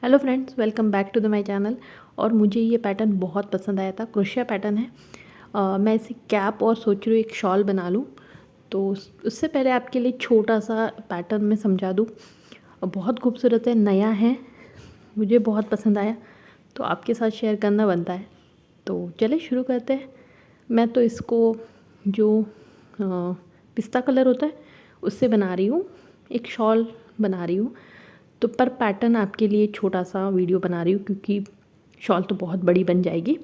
Hello friends, welcome back to the my channel. और मुझे ये पैटर्न बहुत पसंद आया था। क्रोशिया पैटर्न है। मैं इसे कैप और सोच रही हूँ एक शॉल बना लूँ। तो उससे पहले आपके लिए छोटा सा पैटर्न मैं समझा दूँ। बहुत खूबसूरत है, नया है, मुझे बहुत पसंद आया, तो आपके साथ शेयर करना बनता है। तो चलिए शुरू करते हैं। मैं तो इसको जो पिस्ता कलर होता है उससे बना रही हूँ, एक शॉल बना रही हूँ। तो पर पैटर्न आपके लिए छोटा सा वीडियो बना रही हूँ क्योंकि शॉल तो बहुत बड़ी बन जाएगी।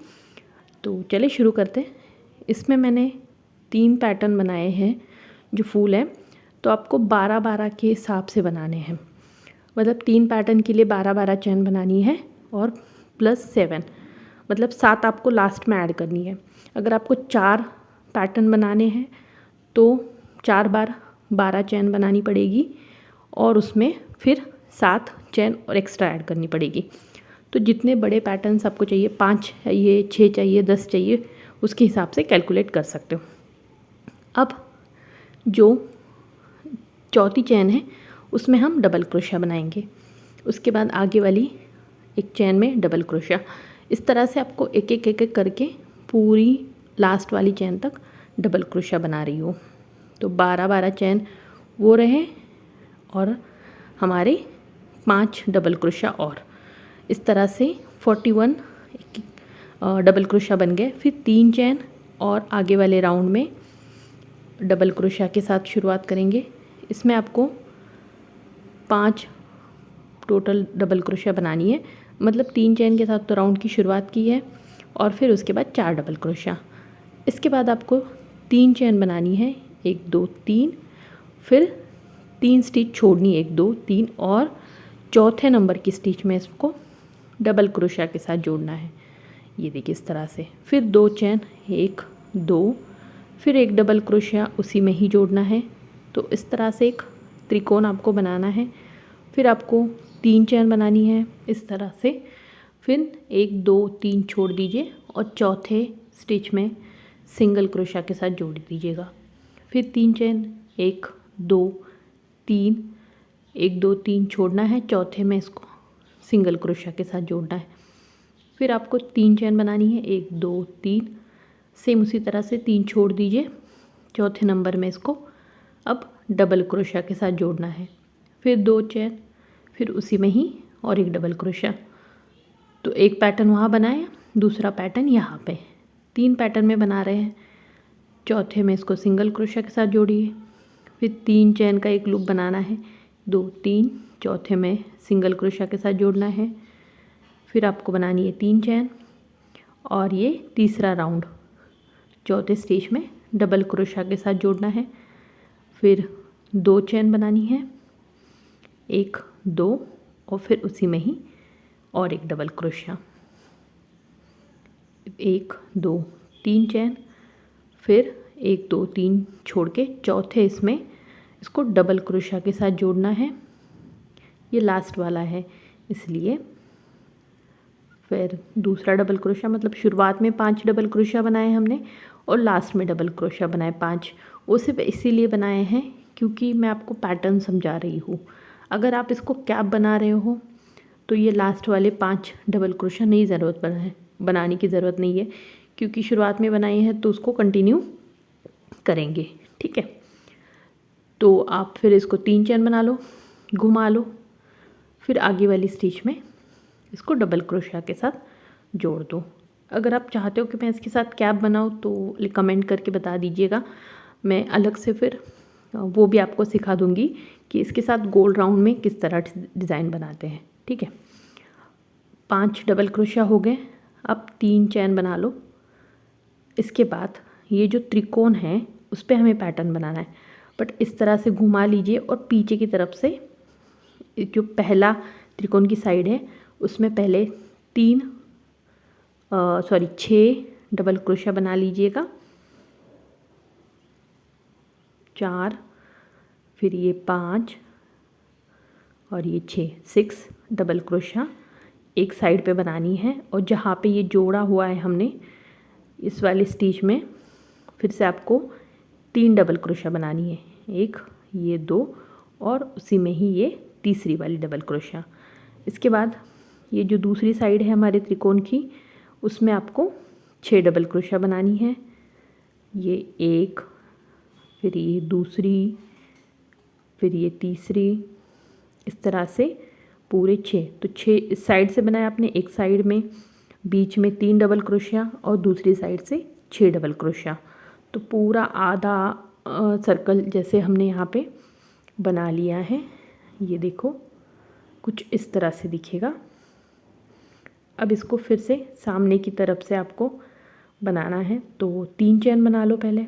तो चलिए शुरू करते हैं। इसमें मैंने 3 पैटर्न बनाए हैं जो फूल हैं। तो आपको 12-12 के हिसाब से बनाने हैं, मतलब 3 पैटर्न के लिए 12-12 चैन बनानी है और प्लस 7, मतलब 7 आपको लास्ट में ऐड करनी है। अगर आपको 4 पैटर्न बनाने हैं तो 4 बार 12 चैन बनानी पड़ेगी और उसमें फिर 7 चैन और एक्स्ट्रा ऐड करनी पड़ेगी। तो जितने बड़े पैटर्न्स आपको चाहिए, 5 चाहिए, 6 चाहिए, 10 चाहिए, उसके हिसाब से कैलकुलेट कर सकते हो। अब जो चौथी चैन है उसमें हम डबल क्रोशिया बनाएंगे। उसके बाद आगे वाली एक चैन में डबल क्रोशिया। इस तरह से आपको एक एक एक एक करके पूरी लास्ट वाली चैन तक डबल क्रोशिया बना रही हूँ। तो 12-12 चैन वो रहे और हमारे 5 डबल क्रोशिया और इस तरह से 41 डबल क्रोशिया बन गए। फिर 3 चैन और आगे वाले राउंड में डबल क्रोशिया के साथ शुरुआत करेंगे। इसमें आपको 5 टोटल डबल क्रोशिया बनानी है, मतलब 3 चैन के साथ तो राउंड की शुरुआत की है और फिर उसके बाद 4 डबल क्रोशिया। इसके बाद आपको 3 चैन बनानी है, 1 2 3, फिर 3 स्टिच छोड़नी है, 1 2 3, और चौथे नंबर की स्टिच में इसको डबल क्रोशिया के साथ जोड़ना है। ये देखिए इस तरह से। फिर 2 चैन, 1 2, फिर एक डबल क्रोशिया उसी में ही जोड़ना है। तो इस तरह से एक त्रिकोण आपको बनाना है। फिर आपको 3 चैन बनानी है इस तरह से। फिर 1 2 3 छोड़ दीजिए और चौथे स्टिच में सिंगल क्रोशिया के साथ जोड़ दीजिएगा। फिर 3 चैन, 1 2 3, 1 2 3 छोड़ना है, चौथे में इसको सिंगल क्रोशिया के साथ जोड़ना है। फिर आपको 3 चैन बनानी है, 1 2 3, सेम उसी तरह से 3 छोड़ दीजिए, चौथे नंबर में इसको अब डबल क्रोशिया के साथ जोड़ना है। फिर 2 चैन, फिर उसी में ही और एक डबल क्रोशिया। तो एक पैटर्न वहाँ बनाए, दूसरा पैटर्न यहाँ पे 3 पैटर्न में बना रहे हैं। चौथे में इसको सिंगल क्रोशिया के साथ जोड़िए। फिर 3 चैन का एक लूप बनाना है, 2 3, चौथे में सिंगल क्रोशिया के साथ जोड़ना है। फिर आपको बनानी है 3 चैन और ये तीसरा राउंड चौथे स्टिच में डबल क्रोशिया के साथ जोड़ना है। फिर 2 चैन बनानी है, 1 2, और फिर उसी में ही और एक डबल क्रोशिया, 1 2 3 चैन, फिर 1 2 3 छोड़ के चौथे इसमें इसको डबल क्रोशिया के साथ जोड़ना है। ये लास्ट वाला है इसलिए। फिर दूसरा डबल क्रोशिया, मतलब शुरुआत में 5 डबल क्रोशिया बनाए हमने और लास्ट में डबल क्रोशिया बनाए 5। वो सिर्फ इसीलिए बनाए हैं क्योंकि मैं आपको पैटर्न समझा रही हूँ। अगर आप इसको कैप बना रहे हो तो ये लास्ट वाले 5 डबल क्रोशिया नहीं बनाने की ज़रूरत नहीं है, क्योंकि शुरुआत में बनाए हैं तो उसको कंटिन्यू करेंगे। ठीक है, तो आप फिर इसको 3 चैन बना लो, घुमा लो, फिर आगे वाली स्टिच में इसको डबल क्रोशिया के साथ जोड़ दो। अगर आप चाहते हो कि मैं इसके साथ कैप बनाऊँ तो कमेंट करके बता दीजिएगा, मैं अलग से फिर वो भी आपको सिखा दूँगी कि इसके साथ गोल राउंड में किस तरह डिज़ाइन बनाते हैं। ठीक है, 5 डबल क्रोशिया हो गए। अब 3 चैन बना लो। इसके बाद ये जो त्रिकोण है उस पर हमें पैटर्न बनाना है, बट इस तरह से घुमा लीजिए और पीछे की तरफ से जो पहला त्रिकोण की साइड है उसमें पहले 6 डबल क्रोशिया बना लीजिएगा, 4, फिर ये 5 और ये 6 डबल क्रोशिया एक साइड पे बनानी है। और जहाँ पे ये जोड़ा हुआ है हमने इस वाली स्टिच में फिर से आपको 3 डबल क्रोशिया बनानी है, 1 ये 2 और उसी में ही ये तीसरी वाली डबल क्रोशिया। इसके बाद ये जो दूसरी साइड है हमारे त्रिकोण की, उसमें आपको 6 डबल क्रोशिया बनानी है। ये एक, फिर ये दूसरी, फिर ये तीसरी, इस तरह से पूरे 6। तो 6 इस साइड से बनाया आपने, एक साइड में, बीच में 3 डबल क्रोशिया और दूसरी साइड से 6 डबल क्रोशिया। तो पूरा आधा सर्कल जैसे हमने यहाँ पे बना लिया है। ये देखो कुछ इस तरह से दिखेगा। अब इसको फिर से सामने की तरफ से आपको बनाना है, तो 3 चेन बना लो पहले,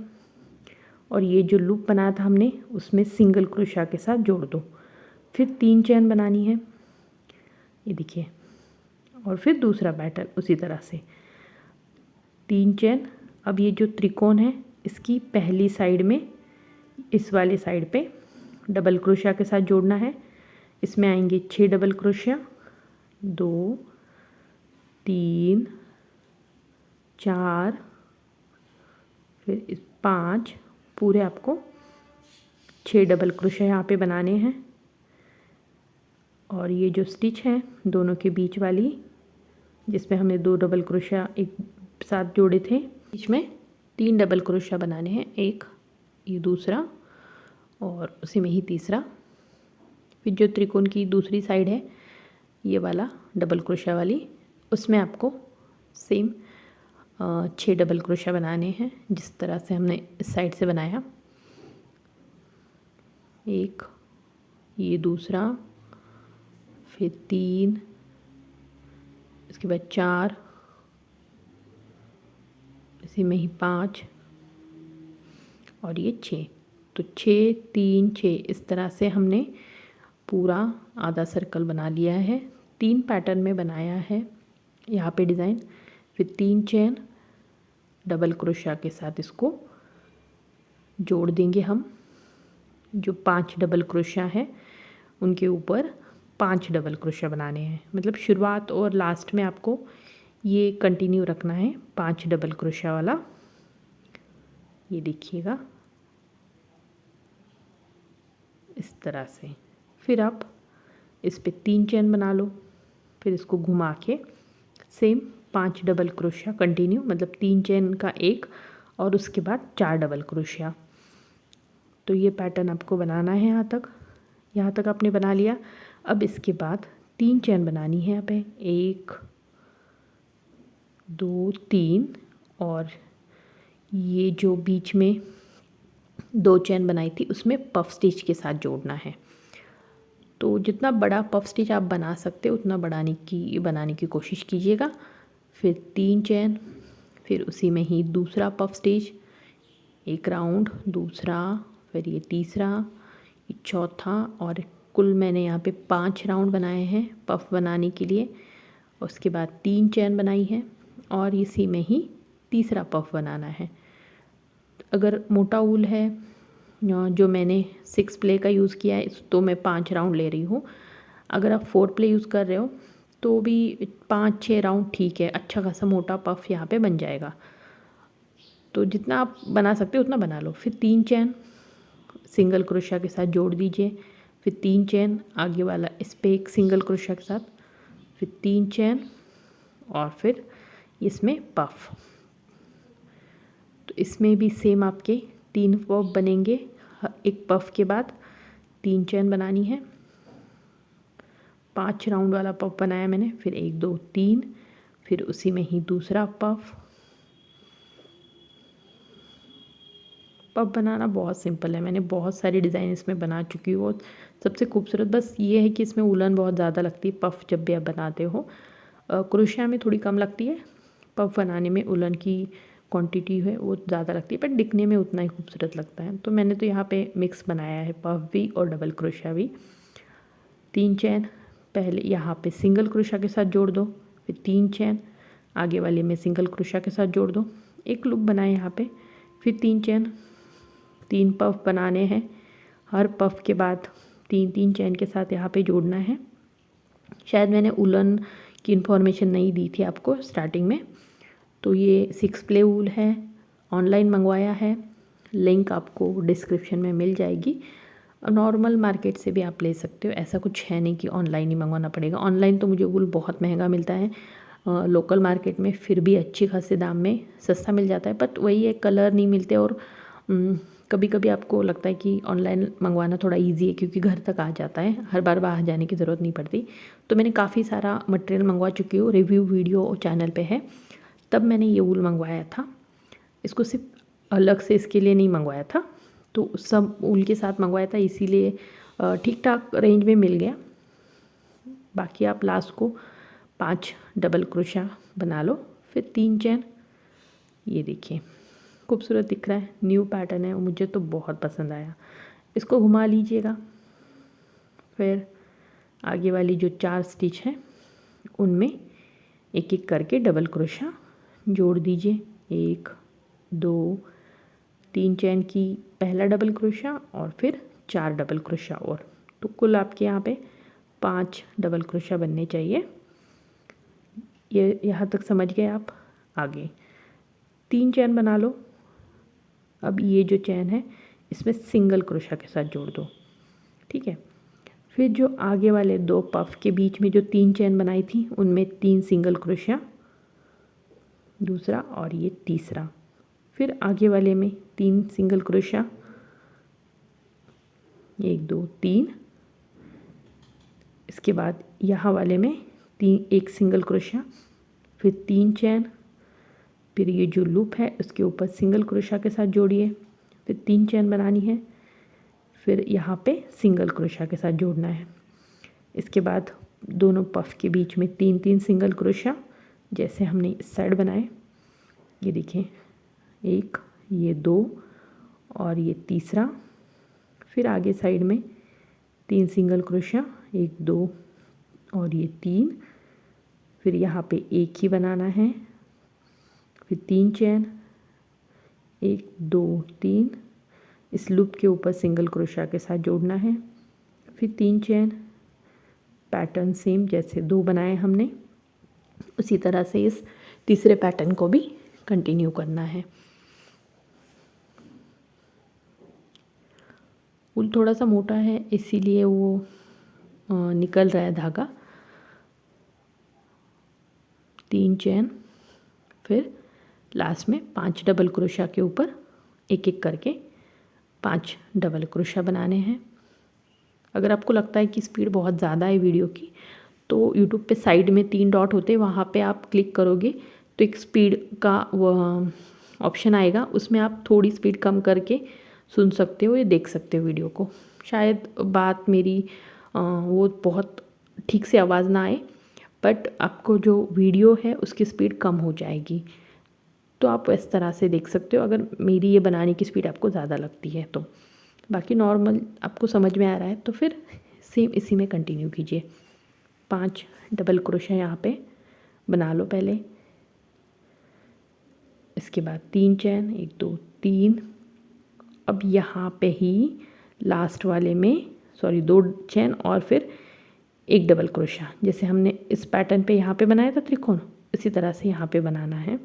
और ये जो लूप बनाया था हमने उसमें सिंगल क्रोशिया के साथ जोड़ दो। फिर 3 चेन बनानी है, ये देखिए, और फिर दूसरा पैटर्न उसी तरह से 3 चेन। अब ये जो त्रिकोण है इसकी पहली साइड में, इस वाले साइड पे डबल क्रोशिया के साथ जोड़ना है। इसमें आएंगे 6 डबल क्रोशिया, 2 3 4, फिर 5, पूरे आपको 6 डबल क्रोशिया यहाँ पे बनाने हैं। और ये जो स्टिच है दोनों के बीच वाली, जिसमें हमने 2 डबल क्रोशिया एक साथ जोड़े थे, बीच में 3 डबल क्रोशिया बनाने हैं, एक ये दूसरा और उसी में ही तीसरा। फिर जो त्रिकोण की दूसरी साइड है ये वाला डबल क्रोशिया वाली, उसमें आपको सेम 6 डबल क्रोशिया बनाने हैं जिस तरह से हमने इस साइड से बनाया। एक, ये दूसरा, फिर 3, इसके बाद 4, इसी में ही 5 और ये 6। तो 6 3 6 इस तरह से हमने पूरा आधा सर्कल बना लिया है। 3 पैटर्न में बनाया है यहाँ पे डिज़ाइन। फिर 3 चेन डबल क्रोशिया के साथ इसको जोड़ देंगे हम। जो 5 डबल क्रोशिया है उनके ऊपर 5 डबल क्रोशिया बनाने हैं, मतलब शुरुआत और लास्ट में आपको ये कंटिन्यू रखना है 5 डबल क्रोशिया वाला। ये देखिएगा इस तरह से। फिर आप इस पे 3 चेन बना लो, फिर इसको घुमा के सेम 5 डबल क्रोशिया कंटिन्यू, मतलब 3 चेन का एक और उसके बाद 4 डबल क्रोशिया। तो ये पैटर्न आपको बनाना है। यहाँ तक आपने बना लिया। अब इसके बाद 3 चेन बनानी है यहाँ पे, 1 2 3, और ये जो बीच में 2 चेन बनाई थी उसमें पफ स्टिच के साथ जोड़ना है। तो जितना बड़ा पफ स्टिच आप बना सकते हो उतना बनाने की कोशिश कीजिएगा। फिर 3 चेन, फिर उसी में ही दूसरा पफ स्टिच, एक राउंड, दूसरा, फिर ये तीसरा, ये चौथा, और कुल मैंने यहाँ पे 5 राउंड बनाए हैं पफ बनाने के लिए। उसके बाद 3 चेन बनाई है और इसी में ही तीसरा पफ बनाना है। अगर मोटा ऊल है, जो मैंने 6 प्ले का यूज़ किया है, तो मैं 5 राउंड ले रही हूँ। अगर आप 4 प्ले यूज़ कर रहे हो तो भी 5-6 राउंड ठीक है, अच्छा खासा मोटा पफ यहाँ पे बन जाएगा। तो जितना आप बना सकते हो उतना बना लो। फिर 3 चेन सिंगल क्रोशिया के साथ जोड़ दीजिए, फिर 3 चेन आगे वाला इस पे एक सिंगल क्रोशिया के साथ, फिर 3 चेन और फिर इसमें पफ। तो इसमें भी सेम आपके 3 पफ बनेंगे। एक पफ के बाद 3 चेन बनानी है। 5 राउंड वाला पफ बनाया मैंने, फिर 1 2 3, फिर उसी में ही दूसरा पफ। पफ बनाना बहुत सिंपल है, मैंने बहुत सारी डिज़ाइन इसमें बना चुकी हूँ। और सबसे खूबसूरत बस ये है कि इसमें उलन बहुत ज़्यादा लगती है पफ जब भी आप बनाते हो। क्रोशिया में थोड़ी कम लगती है, पफ बनाने में उलन की क्वांटिटी है वो ज़्यादा लगती है, पर दिखने में उतना ही खूबसूरत लगता है। तो मैंने तो यहाँ पे मिक्स बनाया है, पफ भी और डबल क्रोशिया भी। 3 चेन पहले यहाँ पे सिंगल क्रोशिया के साथ जोड़ दो, फिर 3 चेन आगे वाले में सिंगल क्रोशिया के साथ जोड़ दो, एक लूप बनाए यहाँ पे, फिर 3 चेन, 3 पफ बनाने हैं। हर पफ के बाद 3 चेन के साथ यहाँ पे जोड़ना है। शायद मैंने उलन की इन्फॉर्मेशन नहीं दी थी आपको स्टार्टिंग में। तो ये 6 प्ले वूल है, ऑनलाइन मंगवाया है, लिंक आपको डिस्क्रिप्शन में मिल जाएगी। नॉर्मल मार्केट से भी आप ले सकते हो, ऐसा कुछ है नहीं कि ऑनलाइन ही मंगवाना पड़ेगा। ऑनलाइन तो मुझे वूल बहुत महंगा मिलता है, लोकल मार्केट में फिर भी अच्छे खासे दाम में सस्ता मिल जाता है, बट वही है कलर नहीं मिलते। और कभी कभी आपको लगता है कि ऑनलाइन मंगवाना थोड़ा इजी है क्योंकि घर तक आ जाता है, हर बार बाहर जाने की ज़रूरत नहीं पड़ती। तो मैंने काफ़ी सारा मटेरियल मंगवा चुकी हूँ, रिव्यू वीडियो चैनल पे है, तब मैंने ये वूल मंगवाया था। इसको सिर्फ अलग से इसके लिए नहीं मंगवाया था, तो सब वूल के साथ मंगवाया था, इसीलिए ठीक ठाक रेंज में मिल गया। बाकी आप लास्ट को 5 डबल क्रोशा बना लो, फिर 3 चैन। ये देखिए खूबसूरत दिख रहा है, न्यू पैटर्न है, मुझे तो बहुत पसंद आया। इसको घुमा लीजिएगा, फिर आगे वाली जो 4 स्टिच हैं उनमें एक एक करके डबल क्रोशा जोड़ दीजिए। 1 2 3 चैन की पहला डबल क्रोशा और फिर 4 डबल क्रोशा और, तो कुल आपके यहाँ पे 5 डबल क्रोशा बनने चाहिए। ये यहाँ तक समझ गए आप। आगे 3 चैन बना लो। अब ये जो चैन है इसमें सिंगल क्रोशा के साथ जोड़ दो, ठीक है। फिर जो आगे वाले 2 पफ के बीच में जो 3 चैन बनाई थी उनमें 3 सिंगल क्रोशा, दूसरा और ये तीसरा। फिर आगे वाले में 3 सिंगल क्रोशा, 1 2 3। इसके बाद यहाँ वाले में 1 सिंगल क्रोशा, फिर 3 चैन, फिर ये जो लूप है उसके ऊपर सिंगल क्रोशा के साथ जोड़िए, फिर 3 चैन बनानी है, फिर यहाँ पे सिंगल क्रोशा के साथ जोड़ना है। इसके बाद दोनों पफ के बीच में 3 3 सिंगल क्रोशा, जैसे हमने इस साइड बनाए। ये देखिए 1, ये 2 और ये तीसरा। फिर आगे साइड में 3 सिंगल क्रोशा, 1 2 और ये 3। फिर यहाँ पे एक ही बनाना है, फिर 3 चैन, 1 2 3। इस लूप के ऊपर सिंगल क्रोशा के साथ जोड़ना है, फिर 3 चैन। पैटर्न सेम जैसे 2 बनाए हमने, उसी तरह से इस तीसरे पैटर्न को भी कंटिन्यू करना है। वूल थोड़ा सा मोटा है इसीलिए वो निकल रहा है धागा। 3 चैन, फिर लास्ट में 5 डबल क्रोशा के ऊपर एक एक करके 5 डबल क्रोशा बनाने हैं। अगर आपको लगता है कि स्पीड बहुत ज़्यादा है वीडियो की, तो यूट्यूब पे साइड में 3 डॉट होते हैं, वहाँ पे आप क्लिक करोगे तो एक स्पीड का वो ऑप्शन आएगा, उसमें आप थोड़ी स्पीड कम करके सुन सकते हो या देख सकते हो वीडियो को। शायद बात मेरी वो बहुत ठीक से आवाज़ ना आए, बट आपको जो वीडियो है उसकी स्पीड कम हो जाएगी, तो आप इस तरह से देख सकते हो अगर मेरी ये बनाने की स्पीड आपको ज़्यादा लगती है तो। बाकी नॉर्मल आपको समझ में आ रहा है तो फिर सेम इसी में कंटिन्यू कीजिए। 5 डबल क्रोशा यहाँ पे बना लो पहले। इसके बाद 3 चैन, 1 2 3। अब यहाँ पे ही लास्ट वाले में 2 चैन और फिर 1 डबल क्रोशा, जैसे हमने इस पैटर्न पे यहाँ पे बनाया था त्रिकोण, इसी तरह से यहाँ पे बनाना है।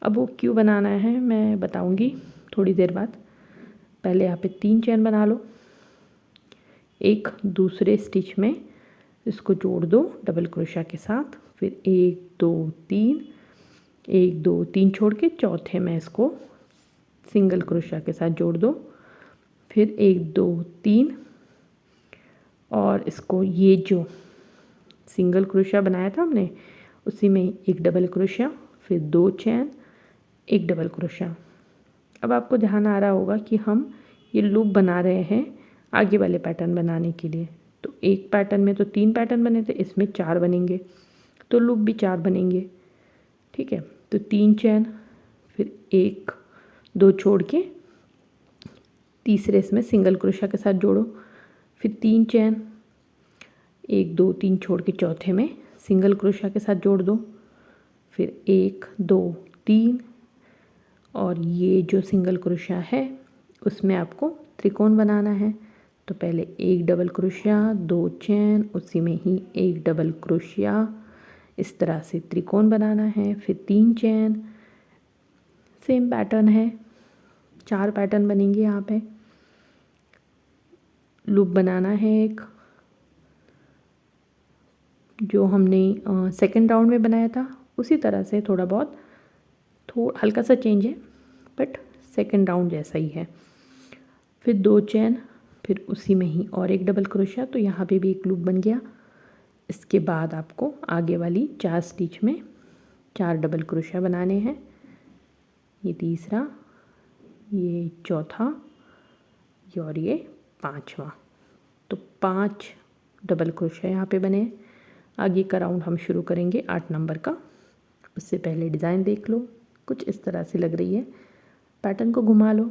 अब वो क्यों बनाना है मैं बताऊँगी थोड़ी देर बाद। पहले यहाँ पे 3 चैन बना लो, एक दूसरे स्टिच में इसको जोड़ दो डबल क्रोशा के साथ, फिर 1 2 3, 1 2 3 छोड़ के चौथे में इसको सिंगल क्रोशा के साथ जोड़ दो, फिर 1 2 3 और इसको ये जो सिंगल क्रोशा बनाया था हमने उसी में एक डबल क्रोशा, फिर 2 चैन, 1 डबल क्रोशा। अब आपको ध्यान आ रहा होगा कि हम ये लूप बना रहे हैं आगे वाले पैटर्न बनाने के लिए। तो एक पैटर्न में तो 3 पैटर्न बने थे, इसमें 4 बनेंगे, तो लूप भी 4 बनेंगे, ठीक है। तो 3 चैन, फिर 1 2 छोड़ के तीसरे इसमें सिंगल क्रोशा के साथ जोड़ो, फिर 3 चैन, 1 2 3 छोड़ के चौथे में सिंगल क्रोशा के साथ जोड़ दो, फिर 1 2 3 और ये जो सिंगल क्रोशा है उसमें आपको त्रिकोण बनाना है। तो पहले 1 डबल क्रोशा, 2 चैन, उसी में ही 1 डबल क्रोशा, इस तरह से त्रिकोण बनाना है, फिर 3 चैन। सेम पैटर्न है, 4 पैटर्न बनेंगे यहाँ पे। लूप बनाना है एक, जो हमने सेकंड राउंड में बनाया था उसी तरह से, थोड़ा बहुत हल्का सा चेंज है बट सेकंड राउंड जैसा ही है। फिर 2 चेन, फिर उसी में ही और एक डबल क्रोशिया, तो यहाँ पे भी एक लूप बन गया। इसके बाद आपको आगे वाली 4 स्टिच में 4 डबल क्रोशिया बनाने हैं। ये तीसरा, ये चौथा, और ये 5वां। तो 5 डबल क्रोशिया यहाँ पे बने। आगे का राउंड हम शुरू करेंगे 8 नंबर का। उससे पहले डिज़ाइन देख लो, कुछ इस तरह से लग रही है। पैटर्न को घुमा लो,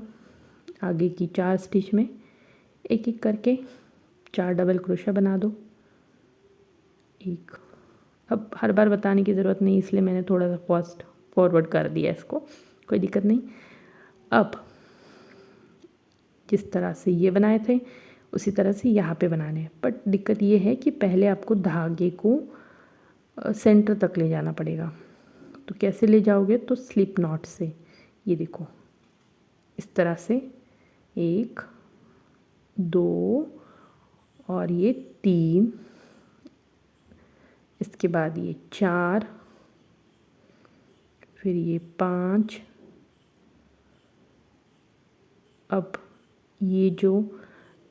आगे की 4 स्टिच में एक एक करके 4 डबल क्रोशिया बना दो। एक, अब हर बार बताने की ज़रूरत नहीं, इसलिए मैंने थोड़ा सा फास्ट फॉरवर्ड कर दिया इसको, कोई दिक्कत नहीं। अब जिस तरह से ये बनाए थे उसी तरह से यहाँ पे बनाने हैं, बट दिक्कत ये है कि पहले आपको धागे को सेंटर तक ले जाना पड़ेगा। तो कैसे ले जाओगे, तो स्लिप नॉट से, ये देखो इस तरह से 1 2 और ये 3, इसके बाद ये 4, फिर ये 5। अब ये जो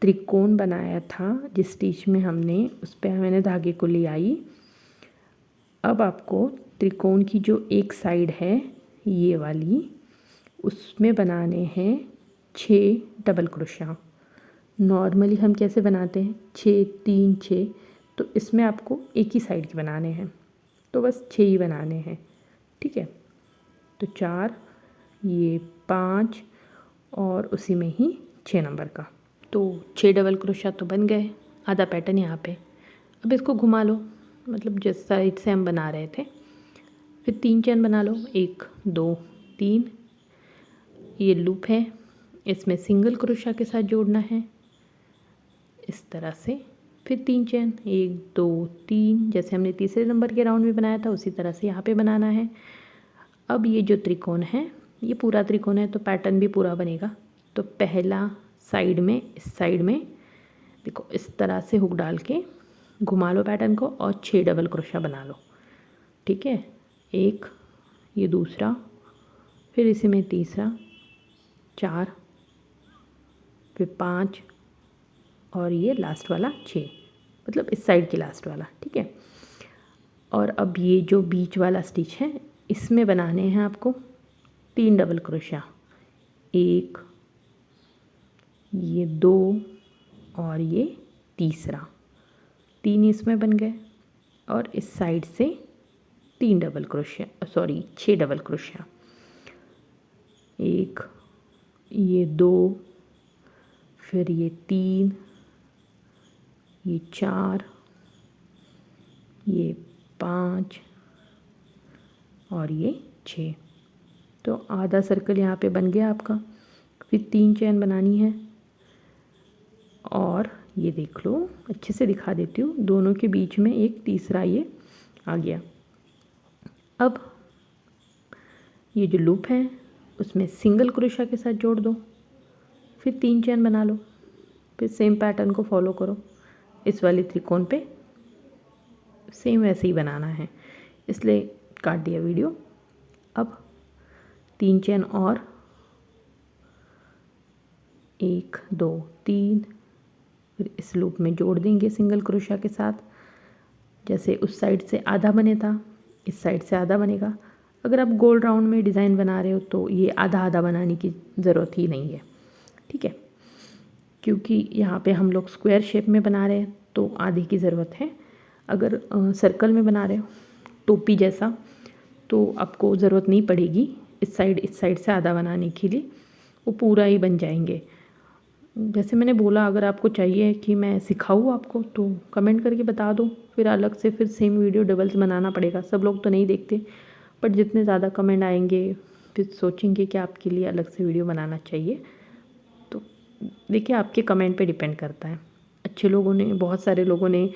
त्रिकोण बनाया था जिस स्टिच में हमने, उस पर मैंने धागे को ले आई। अब आपको त्रिकोण की जो एक साइड है ये वाली, उसमें बनाने हैं 6 डबल क्रोशिया। नॉर्मली हम कैसे बनाते हैं 6 3 6, तो इसमें आपको एक ही साइड के बनाने हैं, तो बस 6 ही बनाने हैं, ठीक है। तो 4, ये 5 और उसी में ही 6 नंबर का। तो 6 डबल क्रोशिया तो बन गए, आधा पैटर्न यहाँ पे। अब इसको घुमा लो, मतलब जिस साइड से हम बना रहे थे। फिर 3 चेन बना लो, 1 2 3। ये लूप है, इसमें सिंगल क्रोशिया के साथ जोड़ना है इस तरह से। फिर 3 चेन, 1 2 3, जैसे हमने तीसरे नंबर के राउंड में बनाया था उसी तरह से यहाँ पे बनाना है। अब ये जो त्रिकोण है, ये पूरा त्रिकोण है तो पैटर्न भी पूरा बनेगा। तो पहला साइड में, इस साइड में देखो इस तरह से हुक डाल के घुमा लो पैटर्न को और 6 डबल क्रोशिया बना लो, ठीक है। एक, ये दूसरा, फिर इसी में तीसरा, 4, फिर 5 और ये लास्ट वाला 6, मतलब इस साइड की लास्ट वाला, ठीक है। और अब ये जो बीच वाला स्टिच है इसमें बनाने हैं आपको 3 डबल क्रोशिया। 1, ये 2 और ये तीसरा, 3 इसमें बन गए। और इस साइड से 3 double crochet, sorry 6 double crochet. 1, ये 2, फिर ये 3, ये 4, ये 5 और ये 6। तो आधा सर्कल यहाँ पे बन गया आपका। फिर 3 चेन बनानी है और ये देख लो, अच्छे से दिखा देती हूँ, दोनों के बीच में एक तीसरा ये आ गया। अब ये जो लूप है उसमें सिंगल क्रोशिया के साथ जोड़ दो, फिर 3 चेन बना लो। फिर सेम पैटर्न को फॉलो करो, इस वाले त्रिकोण पे सेम वैसे ही बनाना है, इसलिए काट दिया वीडियो। अब 3 चेन और 1 2 3, फिर इस लूप में जोड़ देंगे सिंगल क्रोशिया के साथ। जैसे उस साइड से आधा बने था, इस साइड से आधा बनेगा। अगर आप गोल राउंड में डिज़ाइन बना रहे हो तो ये आधा आधा बनाने की ज़रूरत ही नहीं है, ठीक है, क्योंकि यहाँ पे हम लोग स्क्वायर शेप में बना रहे हैं तो आधे की ज़रूरत है। अगर सर्कल में बना रहे हो टोपी जैसा तो आपको ज़रूरत नहीं पड़ेगी इस साइड से आधा बनाने के लिए, वो पूरा ही बन जाएंगे। जैसे मैंने बोला, अगर आपको चाहिए कि मैं सिखाऊँ आपको तो कमेंट करके बता दो, फिर अलग से फिर सेम वीडियो डबल्स बनाना पड़ेगा। सब लोग तो नहीं देखते, बट जितने ज़्यादा कमेंट आएंगे फिर सोचेंगे कि आपके लिए अलग से वीडियो बनाना चाहिए। तो देखिए, आपके कमेंट पे डिपेंड करता है। अच्छे लोगों ने, बहुत सारे लोगों ने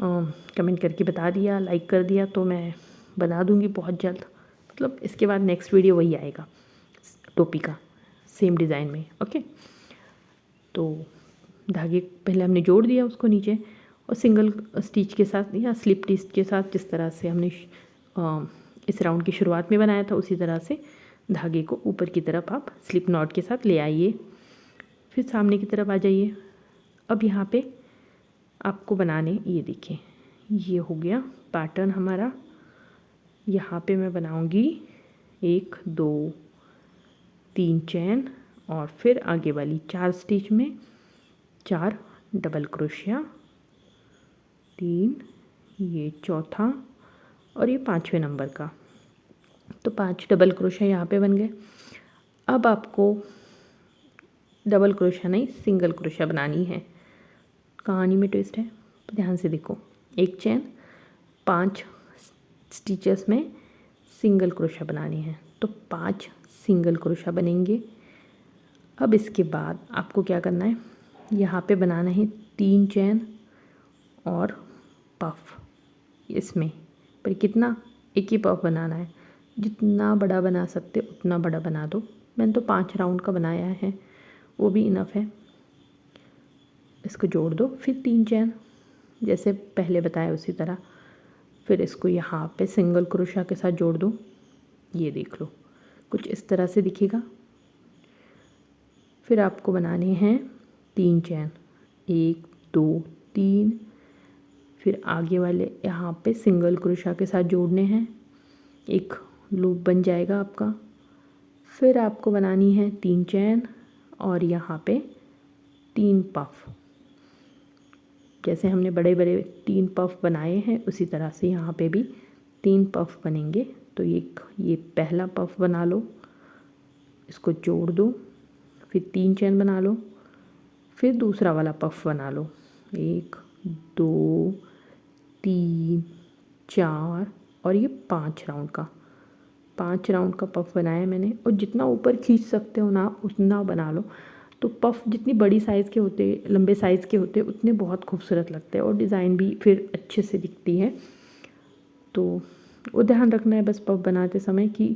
कमेंट करके बता दिया, लाइक कर दिया, तो मैं बना दूँगी बहुत जल्द। मतलब इसके बाद नेक्स्ट वीडियो वही आएगा टोपी का, सेम डिज़ाइन में, ओके। तो धागे पहले हमने जोड़ दिया उसको नीचे, और सिंगल स्टिच के साथ या स्लिप स्टिच के साथ जिस तरह से हमने इस राउंड की शुरुआत में बनाया था उसी तरह से धागे को ऊपर की तरफ आप स्लिप नॉट के साथ ले आइए। फिर सामने की तरफ आ जाइए। अब यहाँ पे आपको बनाने, ये देखिए ये हो गया पैटर्न हमारा। यहाँ पे मैं बनाऊँगी 1 2 3 चेन और फिर आगे वाली 4 स्टिच में 4 डबल क्रोशिया, 3, ये चौथा और ये 5वें नंबर का, तो 5 डबल क्रोशिया यहाँ पे बन गए। अब आपको डबल क्रोशिया नहीं सिंगल क्रोशिया बनानी है। कहानी में ट्विस्ट है, ध्यान से देखो। एक चेन 5 स्टिचेस में सिंगल क्रोशिया बनानी है, तो 5 सिंगल क्रोशिया बनेंगे। अब इसके बाद आपको क्या करना है, यहाँ पे बनाना है 3 चेन और पफ। इसमें पर कितना, एक ही पफ बनाना है। जितना बड़ा बना सकते उतना बड़ा बना दो। मैंने तो 5 राउंड का बनाया है, वो भी इनफ है। इसको जोड़ दो, फिर 3 चेन जैसे पहले बताया उसी तरह। फिर इसको यहाँ पे सिंगल क्रोशिया के साथ जोड़ दो। ये देख लो कुछ इस तरह से दिखेगा। फिर आपको बनाने हैं 3 चेन, 1 2 3। फिर आगे वाले यहाँ पे सिंगल क्रोशिया के साथ जोड़ने हैं, एक लूप बन जाएगा आपका। फिर आपको बनानी है 3 चेन और यहाँ पे 3 पफ। जैसे हमने बड़े बड़े 3 पफ बनाए हैं उसी तरह से यहाँ पे भी 3 पफ बनेंगे। तो ये पहला पफ बना लो, इसको जोड़ दो, फिर 3 चेन बना लो, फिर दूसरा वाला पफ बना लो। 1 2 3 4 और ये 5 राउंड का, 5 राउंड का पफ बनाया मैंने। और जितना ऊपर खींच सकते हो ना उतना बना लो। तो पफ जितनी बड़ी साइज़ के होते, लंबे साइज़ के होते, उतने बहुत खूबसूरत लगते हैं और डिज़ाइन भी फिर अच्छे से दिखती है। तो वो ध्यान रखना है बस पफ बनाते समय कि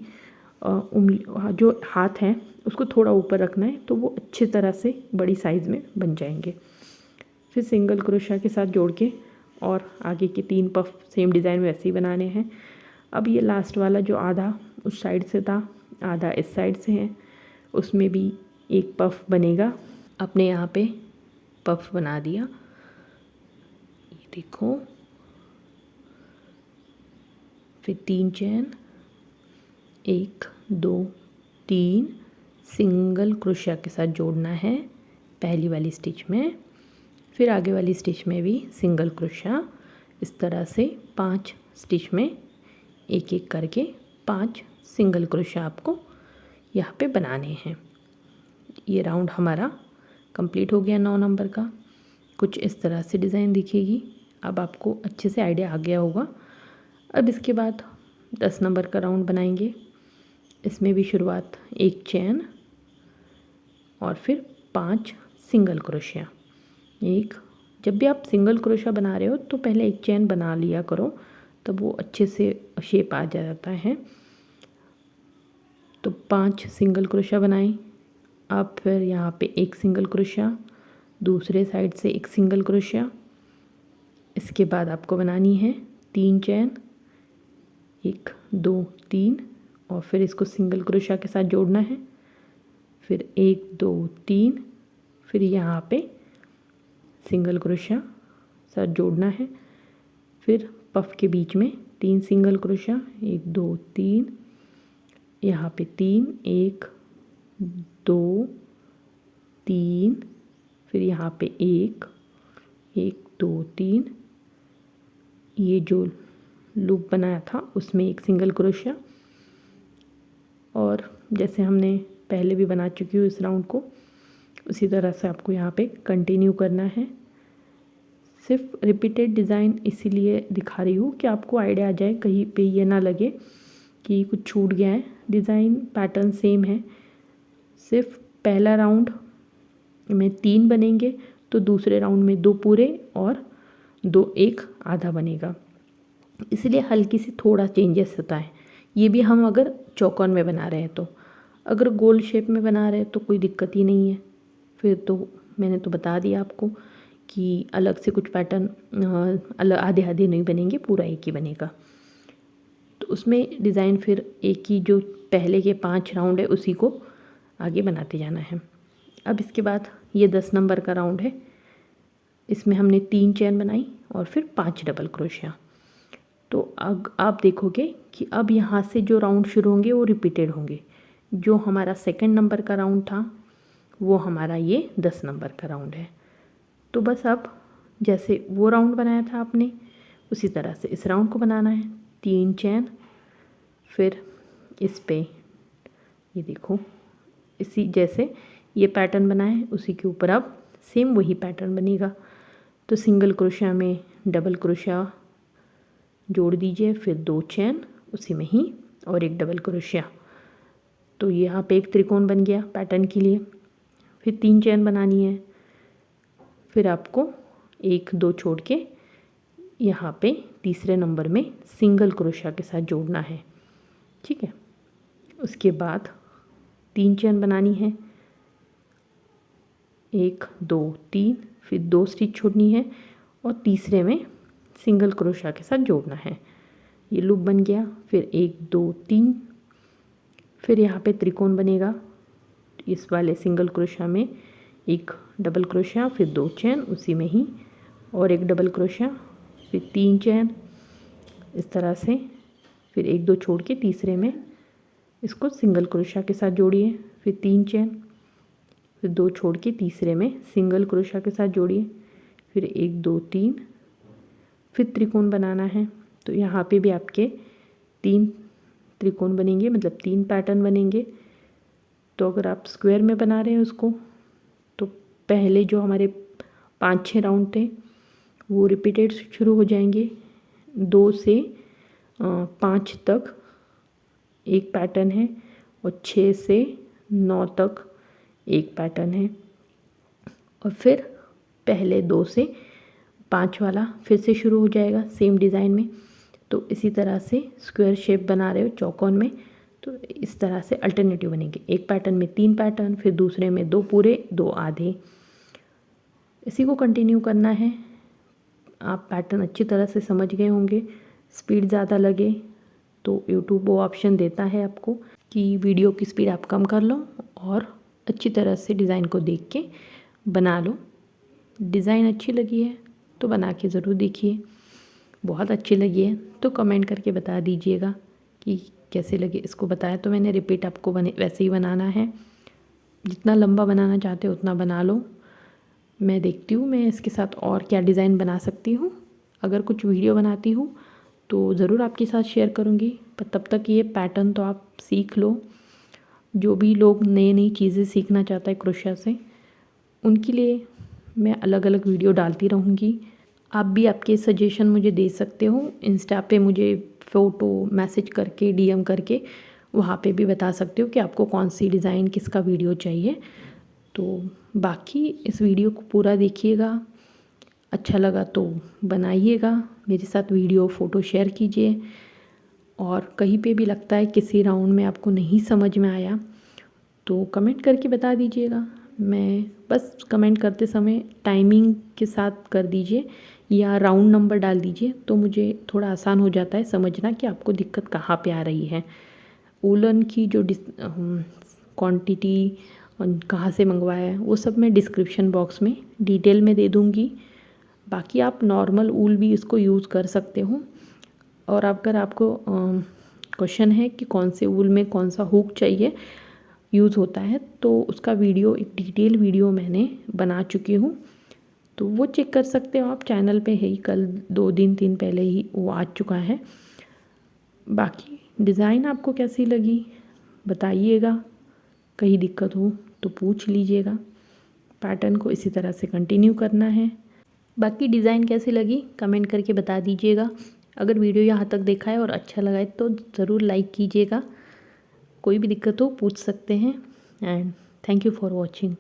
उंगली जो हाथ है उसको थोड़ा ऊपर रखना है, तो वो अच्छी तरह से बड़ी साइज़ में बन जाएंगे। फिर सिंगल क्रोशिया के साथ जोड़ के और आगे के 3 पफ सेम डिज़ाइन में वैसे ही बनाने हैं। अब ये लास्ट वाला जो आधा उस साइड से था, आधा इस साइड से है, उसमें भी एक पफ बनेगा। अपने यहाँ पे पफ बना दिया, ये देखो। फिर 3 चेन, 1 2 3 सिंगल क्रोशिया के साथ जोड़ना है पहली वाली स्टिच में। फिर आगे वाली स्टिच में भी सिंगल क्रोशिया। इस तरह से 5 स्टिच में एक एक करके 5 सिंगल क्रोशिया आपको यहाँ पे बनाने हैं। ये राउंड हमारा कंप्लीट हो गया 9 नंबर का। कुछ इस तरह से डिज़ाइन दिखेगी। अब आपको अच्छे से आइडिया आ गया होगा। अब इसके बाद 10 नंबर का राउंड बनाएंगे। इसमें भी शुरुआत 1 चेन और फिर 5 सिंगल क्रोशिया। जब भी आप सिंगल क्रोशिया बना रहे हो तो पहले 1 चेन बना लिया करो, तब वो अच्छे से शेप आ जाता है। तो 5 सिंगल क्रोशिया बनाएं। अब फिर यहाँ पे 1 सिंगल क्रोशिया, दूसरे साइड से 1 सिंगल क्रोशिया। इसके बाद आपको बनानी है 3 चेन, 1 2 3 और फिर इसको सिंगल क्रोशिया के साथ जोड़ना है। फिर 1 2 3, फिर यहाँ पे सिंगल क्रोशिया साथ जोड़ना है। फिर पफ के बीच में 3 सिंगल क्रोशिया, 1 2 3, यहाँ पे 3 1 2 3, फिर यहाँ पे 1 2 3। ये जो लूप बनाया था उसमें 1 सिंगल क्रोशिया। और जैसे हमने पहले भी बना चुकी हूँ इस राउंड को, उसी तरह से आपको यहाँ पे कंटिन्यू करना है। सिर्फ रिपीटेड डिज़ाइन इसीलिए दिखा रही हूँ कि आपको आइडिया आ जाए, कहीं पे ये ना लगे कि कुछ छूट गया है। डिज़ाइन पैटर्न सेम है, सिर्फ पहला राउंड में 3 बनेंगे तो दूसरे राउंड में 2 पूरे और 2 1 आधा बनेगा। इसलिए हल्की सी थोड़ा चेंजेस होता है। ये भी हम अगर चौकोन में बना रहे हैं तो, अगर गोल शेप में बना रहे हैं तो कोई दिक्कत ही नहीं है, फिर तो मैंने तो बता दिया आपको कि अलग से कुछ पैटर्न अलग आधे आधे नहीं बनेंगे, पूरा एक ही बनेगा। तो उसमें डिज़ाइन फिर एक ही जो पहले के 5 राउंड है उसी को आगे बनाते जाना है। अब इसके बाद ये 10 नंबर का राउंड है, इसमें हमने 3 चेन बनाई और फिर 5 डबल क्रोशिया। तो अब आप देखोगे कि अब यहाँ से जो राउंड शुरू होंगे वो रिपीटेड होंगे। जो हमारा सेकंड नंबर का राउंड था वो हमारा ये 10 नंबर का राउंड है। तो बस अब जैसे वो राउंड बनाया था आपने उसी तरह से इस राउंड को बनाना है। 3 चेन, फिर इस पे ये देखो इसी जैसे ये पैटर्न बना है उसी के ऊपर अब सेम वही पैटर्न बनेगा। तो सिंगल क्रोशिया में डबल क्रोशिया जोड़ दीजिए, फिर 2 चेन उसी में ही और एक डबल क्रोशिया। तो यहाँ पे एक त्रिकोण बन गया पैटर्न के लिए। फिर 3 चेन बनानी है, फिर आपको 1 2 छोड़ के यहाँ पे तीसरे नंबर में सिंगल क्रोशिया के साथ जोड़ना है, ठीक है। उसके बाद 3 चेन बनानी है, 1 2 3, फिर 2 स्टिच छोड़नी है और तीसरे में सिंगल क्रोशिया के साथ जोड़ना है। ये लूप बन गया। फिर 1 2 3, फिर यहाँ पे त्रिकोण बनेगा। इस वाले सिंगल क्रोशिया में एक डबल क्रोशिया, फिर 2 चेन उसी में ही और एक डबल क्रोशिया, फिर 3 चेन इस तरह से, फिर 1 2 छोड़ के तीसरे में इसको सिंगल क्रोशिया के साथ जोड़िए, फिर 3 चेन, फिर 2 छोड़ के तीसरे में सिंगल क्रोशिया के साथ जोड़िए, फिर 1 2 3, फिर त्रिकोण बनाना है। तो यहाँ पे भी आपके 3 त्रिकोण बनेंगे, मतलब 3 पैटर्न बनेंगे। तो अगर आप स्क्वायर में बना रहे हैं उसको, तो पहले जो हमारे 5-6 राउंड थे वो रिपीटेड शुरू हो जाएंगे। 2 से 5 तक एक पैटर्न है और 6 से 9 तक एक पैटर्न है और फिर पहले 2 से 5 वाला फिर से शुरू हो जाएगा सेम डिज़ाइन में। तो इसी तरह से स्क्वायर शेप बना रहे हो चौकोन में, तो इस तरह से अल्टरनेटिव बनेंगे। एक पैटर्न में 3 पैटर्न, फिर दूसरे में 2 पूरे 2 आधे। इसी को कंटिन्यू करना है। आप पैटर्न अच्छी तरह से समझ गए होंगे। स्पीड ज़्यादा लगे तो यूट्यूब वो ऑप्शन देता है आपको कि वीडियो की स्पीड आप कम कर लो और अच्छी तरह से डिज़ाइन को देख के बना लो। डिज़ाइन अच्छी लगी है तो बना के ज़रूर देखिए। बहुत अच्छी लगी है तो कमेंट करके बता दीजिएगा कि कैसे लगे। इसको बताया तो मैंने, रिपीट आपको वैसे ही बनाना है। जितना लंबा बनाना चाहते हो उतना बना लो। मैं देखती हूँ मैं इसके साथ और क्या डिज़ाइन बना सकती हूँ। अगर कुछ वीडियो बनाती हूँ तो ज़रूर आपके साथ शेयर करूँगी। पर तब तक ये पैटर्न तो आप सीख लो। जो भी लोग नई नई चीज़ें सीखना चाहता है क्रोशिया से, उनके लिए मैं अलग अलग वीडियो डालती रहूँगी। आप भी आपके सजेशन मुझे दे सकते हो। इंस्टा पे मुझे फ़ोटो मैसेज करके DM करके वहाँ पे भी बता सकते हो कि आपको कौन सी डिज़ाइन किसका वीडियो चाहिए। तो बाकी इस वीडियो को पूरा देखिएगा, अच्छा लगा तो बनाइएगा, मेरे साथ वीडियो फ़ोटो शेयर कीजिए। और कहीं पे भी लगता है किसी राउंड में आपको नहीं समझ में आया तो कमेंट करके बता दीजिएगा। मैं बस कमेंट करते समय टाइमिंग के साथ कर दीजिए या राउंड नंबर डाल दीजिए, तो मुझे थोड़ा आसान हो जाता है समझना कि आपको दिक्कत कहाँ पे आ रही है। वूलन की जो क्वांटिटी कहाँ से मंगवाया है वो सब मैं डिस्क्रिप्शन बॉक्स में डिटेल में दे दूँगी। बाकी आप नॉर्मल ऊल भी इसको यूज़ कर सकते हो। और अगर आपको क्वेश्चन है कि कौन से ऊल में कौन सा हुक चाहिए यूज़ होता है, तो उसका वीडियो, एक डिटेल वीडियो मैंने बना चुकी हूँ, तो वो चेक कर सकते हो आप। चैनल पे है ही, कल 2 दिन 3 पहले ही वो आ चुका है। बाकी डिज़ाइन आपको कैसी लगी बताइएगा, कहीं दिक्कत हो तो पूछ लीजिएगा। पैटर्न को इसी तरह से कंटिन्यू करना है। बाकी डिज़ाइन कैसी लगी कमेंट करके बता दीजिएगा। अगर वीडियो यहाँ तक देखा है और अच्छा लगा है तो ज़रूर लाइक कीजिएगा। कोई भी दिक्कत हो पूछ सकते हैं। And thank you for watching.